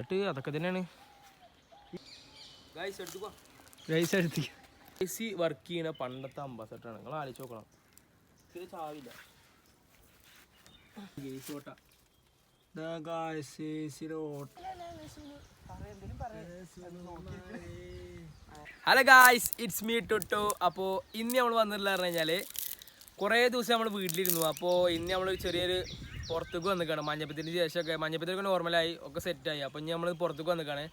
അതൊക്കെ തന്നെയാണ് വർക്ക് ചെയ്യണ പണ്ടത്തെ അംബാസഡറാണ്. നിങ്ങൾ ആലോചിച്ച് നോക്കണം. ഇത് ചാവില്ല. ഹലോ ഗായ്സ്, ഇറ്റ്സ് മീ ടുട്ടു. അപ്പോൾ ഇന്ന് നമ്മൾ വന്നിട്ടില്ല പറഞ്ഞു കഴിഞ്ഞാൽ കുറേ ദിവസം നമ്മൾ വീട്ടിലിരുന്നു. അപ്പോൾ ഇന്ന് നമ്മൾ ചെറിയൊരു പുറത്തേക്ക് വന്നിക്കാണ്. മഞ്ഞപ്പത്തിന് ശേഷമൊക്കെ മഞ്ഞപ്പത്തിനൊക്കെ നോർമലായി ഒക്കെ സെറ്റായി. അപ്പോൾ ഇനി നമ്മൾ പുറത്തേക്ക് വന്നിക്കാണ്.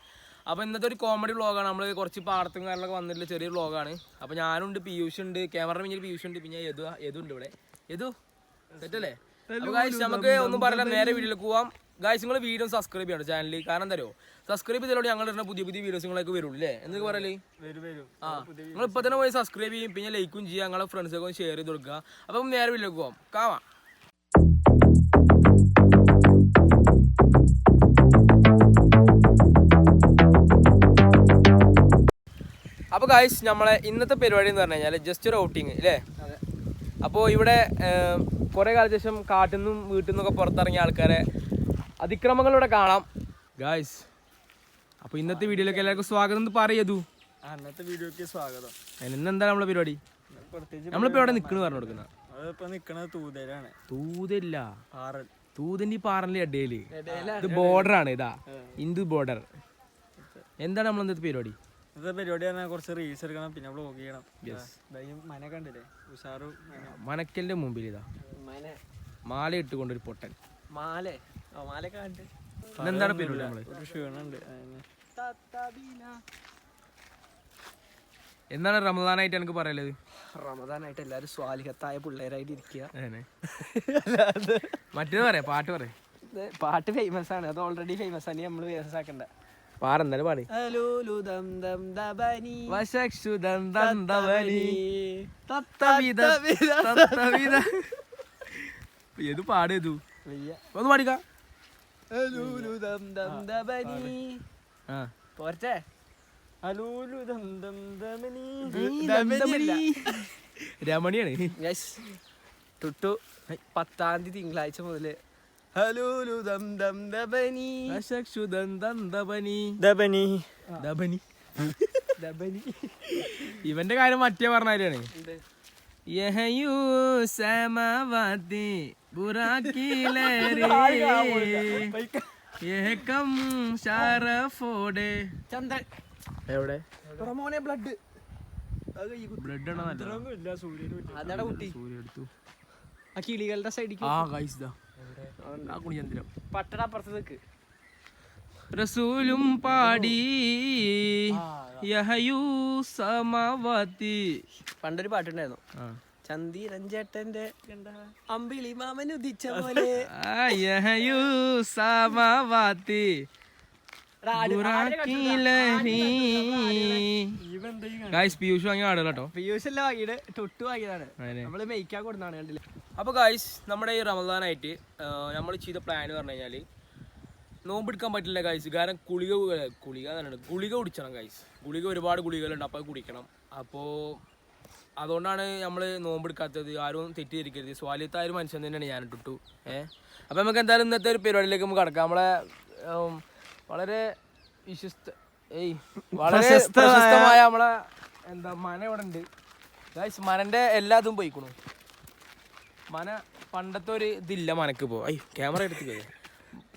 അപ്പോൾ ഇന്നത്തെ ഒരു കോമഡി വ്ളോഗാണ്. നമ്മൾ കുറച്ച് പാടത്തും കാര്യങ്ങളൊക്കെ വന്നിട്ടുള്ള ചെറിയൊരു വ്ളോഗാണ്. അപ്പോൾ ഞാനുണ്ട്, പീയൂഷ് ഉണ്ട്, ക്യാമറ പിന്നിൽ പീയൂഷ് ഉണ്ട്, പിന്നെ യദു ഉണ്ട് ഇവിടെ. യദു സെറ്റല്ലേ? അപ്പോൾ ഗായ്സ് നമുക്ക് ഒന്നും പറയില്ല, നേരെ വീഡിയോയിലേക്ക് പോവാം. ഗായ്സ് നിങ്ങൾ വീഡിയോ സബ്സ്ക്രൈബ് ചെയ്യണം ചാനലിൽ. കാരണം തരുമോ, സബ്സ്ക്രൈബ് ചെയ്തതോടെ ഞങ്ങൾ ഇടുന്ന പുതിയ പുതിയ വീഡിയോസുകളൊക്കെ വരുള്ളൂ അല്ലേ? എന്തൊക്കെ പറയല്ലേ? നിങ്ങൾ ഇപ്പോൾ തന്നെ പോയി സബ്സ്ക്രൈബ് ചെയ്യും, പിന്നെ ലൈക്കും ചെയ്യുക, നിങ്ങളെ ഫ്രണ്ട്സൊക്കെ ഒന്ന് ഷെയർ ചെയ്ത് കൊടുക്കുക. അപ്പം നേരെ വീഡിയോയിലേക്ക് പോവാം. കാണാം. അപ്പോൾ ഗായ്സ് നമ്മളെ ഇന്നത്തെ പരിപാടി എന്ന് പറഞ്ഞു കഴിഞ്ഞാൽ ജസ്റ്റ് ഒരു ഔട്ടിങ് അല്ലേ? അപ്പോൾ ഇവിടെ കുറേ കാലത്തിന് ശേഷം കാട്ടിൽ നിന്നും വീട്ടിൽ നിന്നൊക്കെ പുറത്തിറങ്ങിയ ആൾക്കാരെ അതിക്രമങ്ങളിലൂടെ കാണാം ഗായ്സ്. അപ്പോൾ ഇന്നത്തെ വീഡിയോയിലേക്ക് എല്ലാവർക്കും സ്വാഗതം എന്ന് പറയൂ. ഇന്നത്തെ വീഡിയോക്ക് സ്വാഗതം. ഇന്നെന്താ നമ്മളെ പരിപാടി? നമ്മളിപ്പോൾ എവിടെ നിൽക്കുന്നു പറഞ്ഞു കൊടുക്കുന്നത്? അതിപ്പോൾ നിൽക്കുന്നത് തൂതയിലാണ്. തൂതല്ല, തൂതിൻ്റെ ഈ പാറൻ്റെ ഇടയില്. ഇത് ബോർഡറാണ്, ഇതാ ഹിന്ദു ബോർഡർ. എന്താണ് നമ്മൾ ഇന്നത്തെ പരിപാടി? ഇന്നത്തെ പരിപാടി പറഞ്ഞാൽ കുറച്ച് റീൽസ് എടുക്കണം, പിന്നെ വ്ളോഗ് ചെയ്യണം. മന കണ്ടില്ലേ? ഉഷാറു മനക്കലിന്റെ മുമ്പിൽ ഇതാ മാല ഇട്ടുകൊണ്ടൊരു പൊട്ടൻ. എന്താണ് പരിപാടി? നമ്മള് ഒരു ക്ഷീണുണ്ട്. എന്താണ് റമദാനായിട്ട് എനിക്ക് പറയലത്? റമദാനായിട്ട് എല്ലാവരും സ്വാലിഹത്തായ പിള്ളേരായിട്ട് ഇരിക്കുക. മറ്റേത് പറയാ, പാട്ട് പറയാ. പാട്ട് ഫേമസ് ആണ്, അത് ഓൾറെഡി ഫേമസ് ആണ്, നമ്മള് ഫേമസ് ആക്കണ്ട. പാറെന്തായാലും പാടി. ഏത് പാടേതു ഒന്ന് പാടിക്ക. പോരട്ടെ? രമണിയാണ്. ടുട്ടു 10-ാം തീയതി തിങ്കളാഴ്ച മുതല് ഇവന്റെ കാര്യം മറ്റേ പറഞ്ഞാലാണ്. എവിടെ ബ്ലഡ് ബ്ലഡ് ആണോ? അതാടാ കുട്ടി. ആ കിളികളുടെ സൈഡിൽ പട്ടണപ്പുറത്ത് നിൽക്ക്. റസൂലും പാടി യഹയൂ സമവതി. പണ്ടൊരു പാട്ടുണ്ടായിരുന്നു, ചന്ദിരഞ്ചേട്ടന്റെ അമ്പിളി മാമൻ ഉദിച്ച പോലെ. യഹയൂ സമവതി ഗായ്സ്. പീയൂഷ് വാങ്ങിയ ആടുകൾ കേട്ടോ. പീയൂഷ് എല്ലാം വാങ്ങിയിട്ട് ടുട്ടു വാങ്ങിയതാണ്, നമ്മള് മെയ്ക്കാൻ കൊടുത്താണ്. കണ്ടില്ല? അപ്പോൾ ഗായ്സ് നമ്മുടെ ഈ റമദാനായിട്ട് നമ്മൾ ചെയ്ത പ്ലാൻ പറഞ്ഞു കഴിഞ്ഞാൽ നോമ്പെടുക്കാൻ പറ്റില്ല ഗായ്സ്. കാരണം ഗുളിക കുടിക്കണം ഗായ്സ്. ഗുളിക ഒരുപാട് ഗുളികകളുണ്ട്, അപ്പോൾ അത് കുടിക്കണം. അപ്പോൾ അതുകൊണ്ടാണ് നമ്മൾ നോമ്പെടുക്കാത്തത്. ആരും തെറ്റിദ്ധരിക്കരുത്. സ്വാലിയത്തായ ഒരു മനുഷ്യൻ തന്നെയാണ് ഞാൻ ടുട്ടു. അപ്പോൾ നമുക്ക് എന്തായാലും ഇന്നത്തെ ഒരു പരിപാടിയിലേക്ക് നമുക്ക് കടക്കാം. നമ്മളെ വളരെ പ്രശസ്തമായ നമ്മളെ എന്താ മന ഇവിടെ ഉണ്ട് ഗായ്സ്. മനന്റെ എല്ലാതും പോയിക്കണു. മന പണ്ടത്തെ ഒരു ഇതില്ല മനക്കിപ്പോൾ. ക്യാമറ എടുത്ത് പോയി.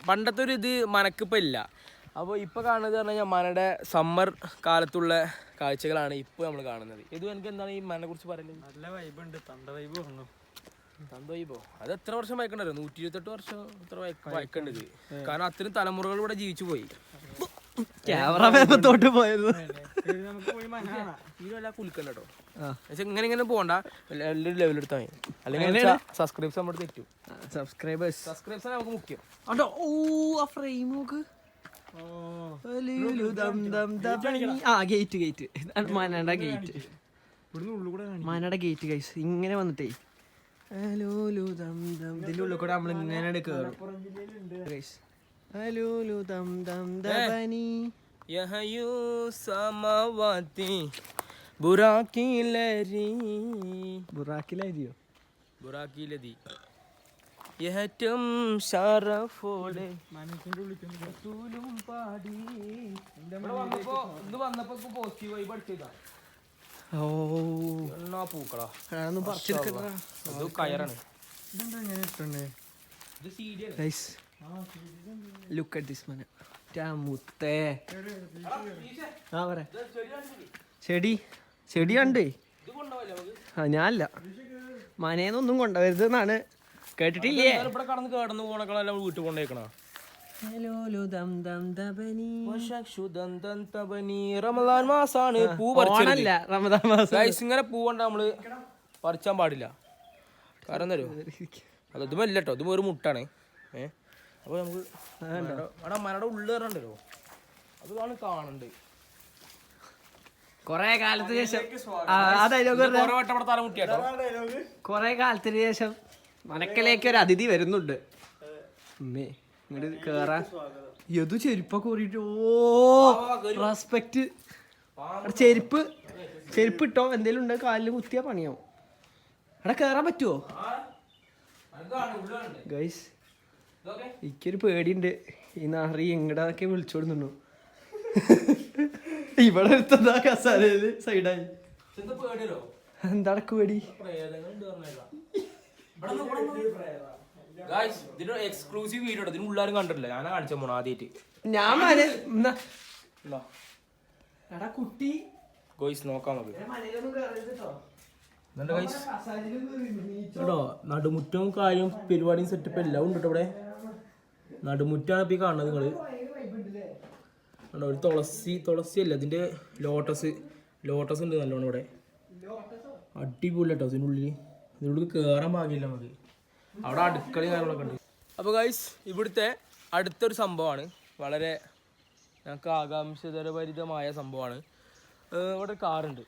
പണ്ടത്തെ ഒരു ഇത് മനക്കിപ്പോൾ ഇല്ല. അപ്പോൾ ഇപ്പോൾ കാണുന്നത് പറഞ്ഞു കഴിഞ്ഞാൽ മനയുടെ സമ്മർ കാലത്തുള്ള കാഴ്ചകളാണ് ഇപ്പോൾ നമ്മൾ കാണുന്നത്. ഇത് എനിക്ക് എന്താണ് ഈ മനെ കുറിച്ച് പറയുന്നത്? നല്ല വൈബുണ്ട്, തന്ത വൈബ് പറഞ്ഞു. തന്ത വൈബോ? അത് എത്ര വർഷം വായിക്കണ്ടോ? 128 വർഷം എത്ര വായിക്കേണ്ടത്. കാരണം അത്രയും തലമുറകൾ ഇവിടെ ജീവിച്ചു പോയി. ക്യാമറ തൊട്ട് പോയത് കുലിക്കണ്ട കേട്ടോ. ഇങ്ങനെ ഇങ്ങനെ പോകണ്ട, എല്ലാവരും ലെവലെടുത്താൽ മതി. അല്ലെങ്കിൽ സബ്സ്ക്രൈബേഴ്സ് നമ്മുടെ തെറ്റും. സബ്സ്ക്രൈബേഴ്സ് നമുക്ക് മുഖ്യം. ഗേറ്റ് മനയുടെ ഗേറ്റ്, മനയുടെ ഗേറ്റ് ഗൈസ്. ഇങ്ങനെ വന്നിട്ടേ ഇതിന്റെ ഉള്ളിൽ കൂടെ നമ്മൾ ഇങ്ങനെ കേറും ഗൈസ്. ബുറാക്കിലരിയോ? ഏറ്റവും ഷറഫോടെ മനസ്സിന്റെ ഉള്ളിൽ റസൂലും പാടി. വന്നപ്പോ പോസിറ്റീവ് ആയി പഠിച്ചതാ. ഓ എന്നാ പൂക്കളാ അതൊന്നും പറിച്ചെടുക്കണ്ട. അത് കയറാണ്. ഇതെന്താ ഇങ്ങനെ ഇട്ടുണ്ട്? ഇത് സീഡിയാണ്. ഗൈസ് ലുക്ക് അറ്റ് ദിസ് മന. മുത്തേ ആ പറ ചെടി ചെടി കണ്ടേ. ആ ഞാനല്ല മനേന്നൊന്നും കൊണ്ടുവരുത് എന്നാണ് കേട്ടിട്ടില്ലേ. ഇവിടെ കടന്ന് കേടന്ന് പോണക്കളെല്ലാം വീട്ടിൽ കൊണ്ടേക്കണ. റമദാൻ മാസാണ്, പൂ പറിച്ചല്ല റമദാൻ മാസം. ഗൈസ് ഇങ്ങനെ പൂ കൊണ്ട് നമ്മള് പറിച്ചാൻ പാടില്ല. കാരണം തരുമോ അത് ഇതുമല്ല കേട്ടോ, ഇത് ഒരു മുട്ടാണ്. അപ്പൊ നമുക്ക് അവിടെ മരയുടെ ഉള്ളിൽ കയറണ്ടല്ലോ, അതാണ് കാണണ്ട്. കൊറേ കാലത്തിന് ശേഷം ആ ഡയലോഗ് കുറെ വട്ടം ഇവിടെ തല മുട്ടിയാട്ടോ. കൊറേ കാലത്തിന് ശേഷം മനക്കലേക്ക് ഒരു അതിഥി വരുന്നുണ്ട്. അമ്മേ ഇങ്ങോട്ട് കേറാൻ ഏതു ചെരുപ്പൊക്കെ കൂടിയിട്ട്. ഓ റെസ്പെക്ട്. ചെരുപ്പ് ചെരുപ്പ് ഇട്ടോ, എന്തേലും ഉണ്ട് കാലിൽ കുത്തിയാ പണിയാവും. അവിടെ കേറാൻ പറ്റുമോ ഗൈസ്? എനിക്കൊരു പേടിയുണ്ട്. ഈ നാറി എങ്ങടൊക്കെ വിളിച്ചോടുന്നു. ഇവിടെ എടുത്തതാ കസാരയില് സൈഡായി. എന്താടക്ക് പേടി? എക്സ്ക്ലൂസീവ് വീഡിയോ ഇതിന് ഉള്ളാരും കണ്ടിട്ടില്ല, ഞാനാ കാണിച്ച പോണ ആദ്യമായിട്ട്. ഞാൻ കുട്ടി ഗോയ്സ് നോക്കാം നമുക്ക്. കേട്ടോ നടുമുറ്റവും കാര്യം പരിപാടിയും സെറ്റപ്പ് എല്ലാം ഉണ്ട് കേട്ടോ. ഇവിടെ നടുമുറ്റാണ് ഇപ്പൊ ഈ കാണുന്നത് നിങ്ങള്. കേട്ടോ ഒരു തുളസി അല്ല, ഇതിന്റെ ലോട്ടസ് ഉണ്ട് നല്ലോണം ഇവിടെ. അടിപൊളി കേട്ടോ. ഇതിനുള്ളിൽ കേറാൻ പാകില്ല നമുക്ക്. അവിടെ അടുക്കളയും കാര്യങ്ങളൊക്കെ ഉണ്ട്. അപ്പോൾ ഗൈസ് ഇവിടുത്തെ അടുത്തൊരു സംഭവമാണ്, വളരെ ഞങ്ങൾക്ക് ആകാംക്ഷതരഭരിതമായ സംഭവമാണ്. ഇവിടെ ഒരു കാറുണ്ട്,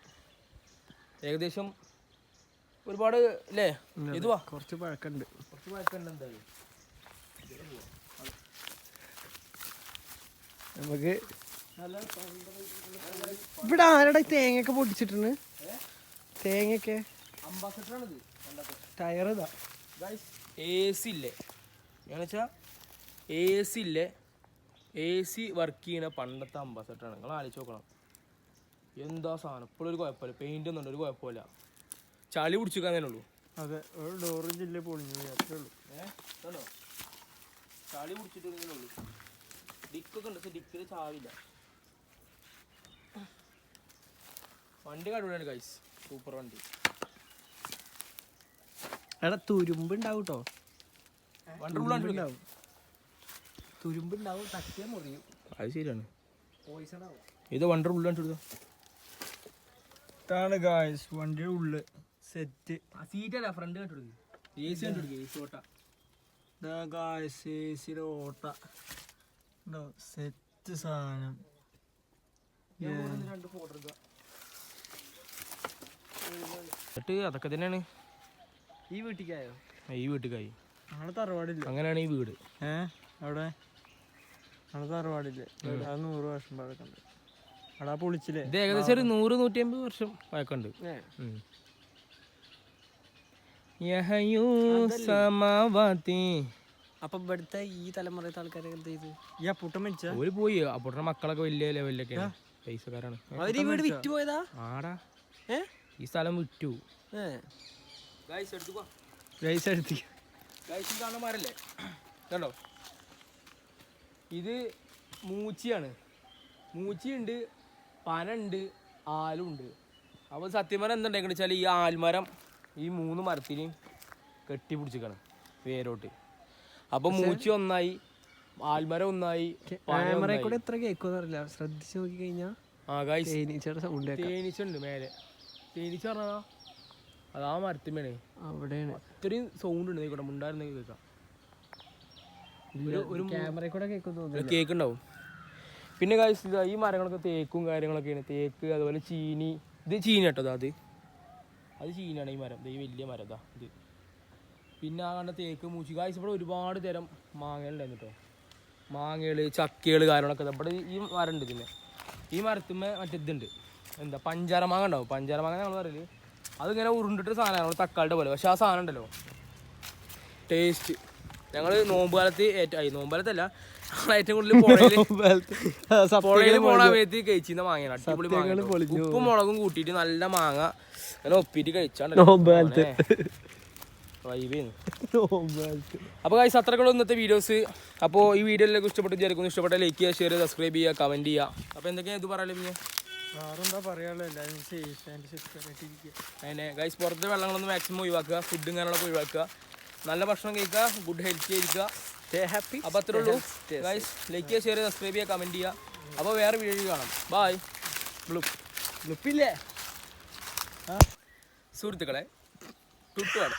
ഏകദേശം ഒരുപാട് അല്ലേ ഇതുവാ കുറച്ച് പഴക്കമുണ്ട്. എന്തായാലും നമുക്ക് ഇവിടെ ആരുടെ തേങ്ങയൊക്കെ പൊട്ടിച്ചിട്ടുണ്ട്? തേങ്ങയൊക്കെ അംബാസഡറാണിത്. ടയർ ഇതാ AC ഇല്ലേ എന്ന് വെച്ചാൽ AC വർക്ക് ചെയ്യണ പണ്ടത്തെ അംബാസഡറാണ്. നിങ്ങൾ ആലോചിച്ച് നോക്കണം, എന്താ സാധനം. ഇപ്പോഴും ഒരു കുഴപ്പമില്ല, പെയിന്റ് ഒന്നും ഒരു കുഴപ്പമില്ല, ചളി പിടിച്ചിക്കാൻ തന്നെ ഉള്ളൂ. അതെ, ഒരു ഡോറ് ജില്ല പൊളിഞ്ഞു അത്രേ ഉള്ളൂ. കണ്ടോ ചളി പിടിച്ചിട്ട് ഇങ്ങനെ ഉള്ളൂ. ഡിക്കൊക്കെ ഉണ്ട്, പക്ഷെ ഡിക്കിൽ ചാവില്ല. വണ്ടി കടുവയാണ് ഗൈസ്, സൂപ്പർ വണ്ടി. എടാ തുരുമ്പ് ഉണ്ടാവും കേട്ടോ, വണ്ടർഫുൾ തുരുമ്പ് ഉണ്ടാവും, തട്ടിയാൽ മുറിയും. അത് ശരിയാണ്, പോയിസൺ ആവും. ഇത് വണ്ടർഫുൾ കാണിച്ചു. ഇതാണ് ഗായ്സ് വണ്ടിയുടെ ഉള്ളിൽ സെറ്റ്. സീറ്റല്ല ഫ്രണ്ട് കണ്ടു, AC കണ്ടു. ഓട്ട സെറ്റ് സാധനം. അതൊക്കെ തന്നെയാണ് ഈ വീട്ടിലേക്കായോ? ഈ വീട്ടിലേക്കായി. ഞങ്ങളെ തറവാടില്ല, അങ്ങനെയാണ് ഈ വീട്. അവിടെ ഞങ്ങളെ തറവാടില്ലേ, അത് 100 വർഷം പഴക്കമുണ്ട്. അവിടെ പൊളിച്ചില്ലേ, ഇത് ഏകദേശം ഒരു 100-150 വർഷം പഴക്കമുണ്ട്. അപ്പൊ ഇവിടുത്തെ ഈ തലമുറത്തെ ആൾക്കാരൊക്കെ എന്ത് ചെയ്തു? ഈ അപ്പൂട്ടൻ മരിച്ച ഓര് പോയി. അപ്പുറത്തെ മക്കളൊക്കെ വലിയ ലെവലിലൊക്കെയാണ്, പൈസക്കാരാണ്. അവര് ഈ വീട് വിറ്റ് പോയതാ? ആടാ ഈ സ്ഥലം വിറ്റു. കാണുമാരല്ലേ കണ്ടോ, ഇത് മൂച്ചിയാണ്. മൂച്ചിയുണ്ട്, പനുണ്ട്, ആലുണ്ട്. അപ്പോൾ സത്യമരം എന്തുണ്ടായിക്കണെന്ന് വെച്ചാൽ ഈ ആൽമരം ഈ 3 മരത്തിനെയും കെട്ടിപ്പിടിച്ചിരിക്കണം വേരോട്ട്. അപ്പോൾ മൂച്ചി ഒന്നായി, ആൽമരം ഒന്നായി. എത്ര കേൾക്കുമെന്നറിയില്ല, ശ്രദ്ധിച്ച് നോക്കി കഴിഞ്ഞാൽ തേനീച്ചുണ്ട് മേലെ. തേനീച്ച പറഞ്ഞാ അത് ആ മരത്തിമേണേ, അവിടെയാണ്. ഇത്രയും സൗണ്ട് ഉണ്ട്. ഇവിടെ മുണ്ടായിരുന്നെങ്കിൽ കേൾക്കാം, ഒരു ക്യാമറ കൂടെ കേൾക്കുണ്ടാവും. പിന്നെ കാഴ്ച ഇതാ ഈ മരങ്ങളൊക്കെ തേക്കും കാര്യങ്ങളൊക്കെയാണ്. തേക്ക്, അതുപോലെ ചീനി. ഇത് ചീനി കേട്ടോ, അത് ചീനിയാണ് ഈ മരം, ഈ വലിയ മരം ഇതാ ഇത്. പിന്നെ ആ കണ്ട തേക്ക്, മൂച്ചി. കാഴ്ച ഇവിടെ ഒരുപാട് തരം മാങ്ങകളുണ്ടായിരുന്നു കേട്ടോ, മാങ്ങകൾ, ചക്കകൾ കാര്യങ്ങളൊക്കെ. ഇവിടെ ഈ മരം ഉണ്ട്. പിന്നെ ഈ മരത്തുമ്മേ മറ്റേ ഇതുണ്ട്, എന്താ പഞ്ചാര മാങ്ങ ഉണ്ടാവും. പഞ്ചാര മാങ്ങ ഞങ്ങൾ പറയല്, അതിങ്ങനെ ഉരുണ്ടിട്ട് സാധനമാണ് തക്കാളിയുടെ പോലെ. പക്ഷെ ആ സാധനം ഉണ്ടല്ലോ ടേസ്റ്റ് ഞങ്ങള് നോമ്പ് കാലത്ത് നോമ്പ് കാലത്തല്ല ഏറ്റവും കൂടുതൽ പുഴയിൽ പോണ സമയത്ത് കഴിച്ചിരുന്ന മാങ്ങയാണ്. അടിപൊളി മാങ്ങ, ഉപ്പും മുളകും കൂട്ടിയിട്ട് നല്ല മാങ്ങ അങ്ങനെ ഒപ്പിട്ട് കഴിച്ചാണ്ട്. അപ്പോൾ ഗൈസ് അത്രക്കുള്ള ഇന്നത്തെ വീഡിയോസ്. അപ്പോൾ ഈ വീഡിയോ എല്ലാവർക്കും ഇഷ്ടപ്പെട്ടു വിചാരിക്കുന്നു. ഇഷ്ടപ്പെട്ട ലൈക്ക് ചെയ്യുക, ഷെയർ ചെയ്യുക, സബ്സ്ക്രൈബ് ചെയ്യുക, കമൻറ്റ് ചെയ്യുക. അപ്പോൾ എന്തൊക്കെയാണ് ഇത് പറയാല്ലേ പിന്നെ വേറെന്താ പറയാനുള്ളത്, എല്ലാവരും സേഫ് ആൻഡ് സെക്യൂർ ആയിട്ടിരിക്കുക. അതിനെ ഗൈസ് പുറത്തെ വെള്ളങ്ങളൊന്നും മാക്സിമം ഒഴിവാക്കുക, ഫുഡ് ഇങ്ങനെയുള്ളതൊക്കെ ഒഴിവാക്കുക, നല്ല ഭക്ഷണം കഴിക്കുക, ഗുഡ് ഹെൽത്ത് ചെയ്തിരിക്കുക. ഹാപ്പി. അപ്പോൾ അത്രേ ഉള്ളൂ ഗൈസ്. ലൈക്ക് ചെയ്യുക, ഷെയർ ചെയ്യുക, സബ്സ്ക്രൈബ് ചെയ്യുക, കമൻറ്റ് ചെയ്യുക. അപ്പോൾ വേറെ വീഡിയോ കാണാം. ബായ്. ബ്ലുപ്പില്ലേ സുഹൃത്തുക്കളെ ടുട്ടുവാണ്.